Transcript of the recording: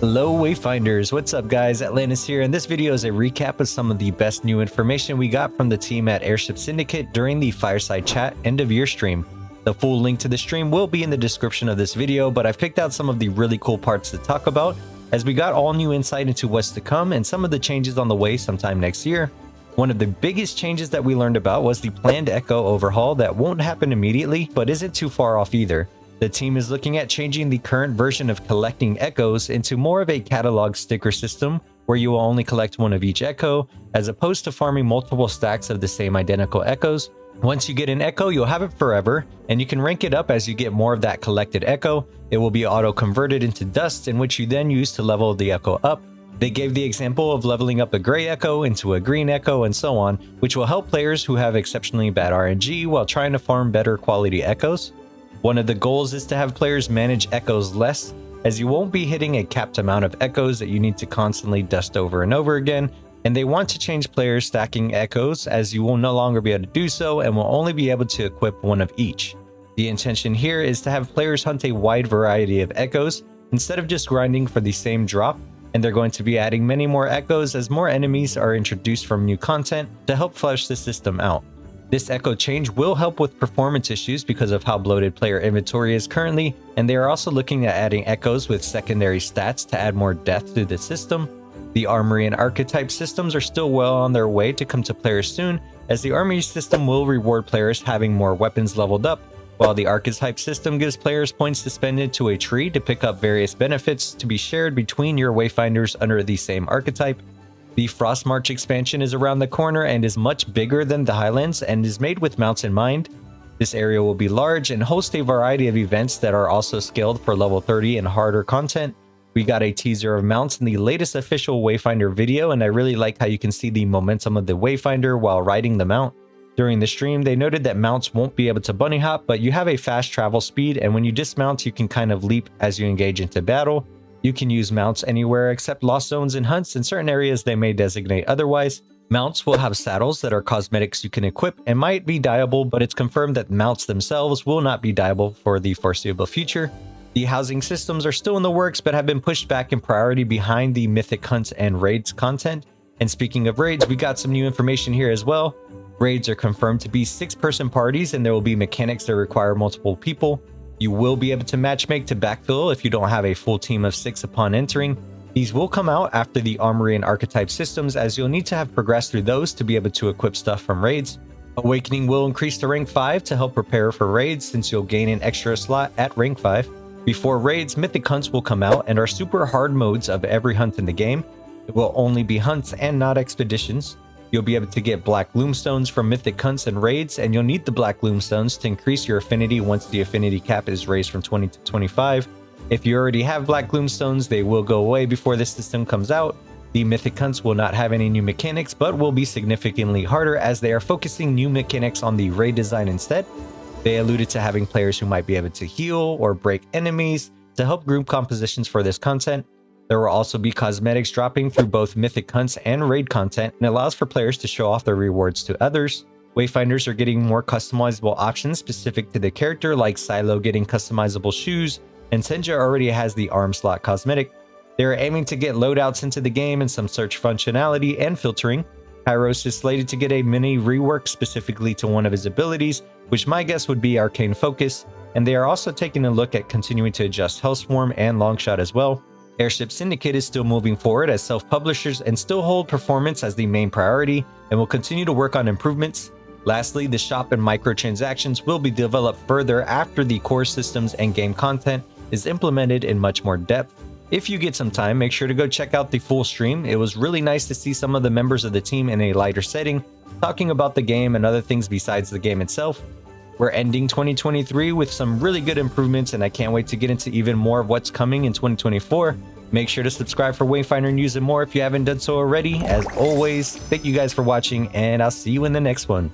Hello Wayfinders, what's up guys? Atlantis here, and this video is a recap of some of the best new information we got from the team at Airship Syndicate during the Fireside Chat end of year stream. The full link to the stream will be in the description of this video, but I've picked out some of the really cool parts to talk about as we got all new insight into what's to come and some of the changes on the way sometime next year. One of the biggest changes that we learned about was the planned Echo overhaul that won't happen immediately, but isn't too far off either. The team is looking at changing the current version of collecting echoes into more of a catalog sticker system where you will only collect one of each echo, as opposed to farming multiple stacks of the same identical echoes. Once you get an echo, you'll have it forever, and you can rank it up as you get more of that collected echo. It will be auto-converted into dust, in which you then use to level the echo up. They gave the example of leveling up a gray echo into a green echo and so on, which will help players who have exceptionally bad RNG while trying to farm better quality echoes. One of the goals is to have players manage echoes less, as you won't be hitting a capped amount of echoes that you need to constantly dust over and over again, and they want to change players stacking echoes as you will no longer be able to do so and will only be able to equip one of each. The intention here is to have players hunt a wide variety of echoes instead of just grinding for the same drop, and they're going to be adding many more echoes as more enemies are introduced from new content to help flesh the system out. This echo change will help with performance issues because of how bloated player inventory is currently, and they are also looking at adding echoes with secondary stats to add more depth to the system. The armory and archetype systems are still well on their way to come to players soon, as the armory system will reward players having more weapons leveled up, while the archetype system gives players points to spend into a tree to pick up various benefits to be shared between your Wayfinders under the same archetype. The Frostmarch expansion is around the corner and is much bigger than the Highlands and is made with mounts in mind. This area will be large and host a variety of events that are also scaled for level 30 and harder content. We got a teaser of mounts in the latest official Wayfinder video, and I really like how you can see the momentum of the Wayfinder while riding the mount. During the stream, they noted that mounts won't be able to bunny hop, but you have a fast travel speed, and when you dismount, you can kind of leap as you engage into battle. You can use mounts anywhere except lost zones and hunts. In certain areas they may designate otherwise. Mounts will have saddles that are cosmetics you can equip and might be dyeable, but it's confirmed that mounts themselves will not be dyeable for the foreseeable future. The housing systems are still in the works but have been pushed back in priority behind the mythic hunts and raids content. And speaking of raids, we got some new information here as well. Raids are confirmed to be 6-person parties, and there will be mechanics that require multiple people. You will be able to matchmake to backfill if you don't have a full team of 6 upon entering. These will come out after the armory and archetype systems, as you'll need to have progressed through those to be able to equip stuff from raids. Awakening will increase to rank 5 to help prepare for raids, since you'll gain an extra slot at rank 5. Before raids, mythic hunts will come out and are super hard modes of every hunt in the game. It will only be hunts and not expeditions. You'll be able to get black loomstones from mythic hunts and raids, and you'll need the black loomstones to increase your affinity once the affinity cap is raised from 20 to 25. If you already have black loomstones, they will go away before this system comes out. The mythic hunts will not have any new mechanics, but will be significantly harder as they are focusing new mechanics on the raid design instead. They alluded to having players who might be able to heal or break enemies to help group compositions for this content. There will also be cosmetics dropping through both mythic hunts and raid content, and allows for players to show off their rewards to others. Wayfinders are getting more customizable options specific to the character, like Silo getting customizable shoes, and Senja already has the arm slot cosmetic. They are aiming to get loadouts into the game and some search functionality and filtering. Hyros is slated to get a mini rework specifically to one of his abilities, which my guess would be Arcane Focus, and they are also taking a look at continuing to adjust Hellswarm and Longshot as well. Airship Syndicate is still moving forward as self-publishers and still hold performance as the main priority, and will continue to work on improvements. Lastly, the shop and microtransactions will be developed further after the core systems and game content is implemented in much more depth. If you get some time, make sure to go check out the full stream. It was really nice to see some of the members of the team in a lighter setting, talking about the game and other things besides the game itself. We're ending 2023 with some really good improvements, and I can't wait to get into even more of what's coming in 2024. Make sure to subscribe for Wayfinder news and more if you haven't done so already. As always, thank you guys for watching, and I'll see you in the next one.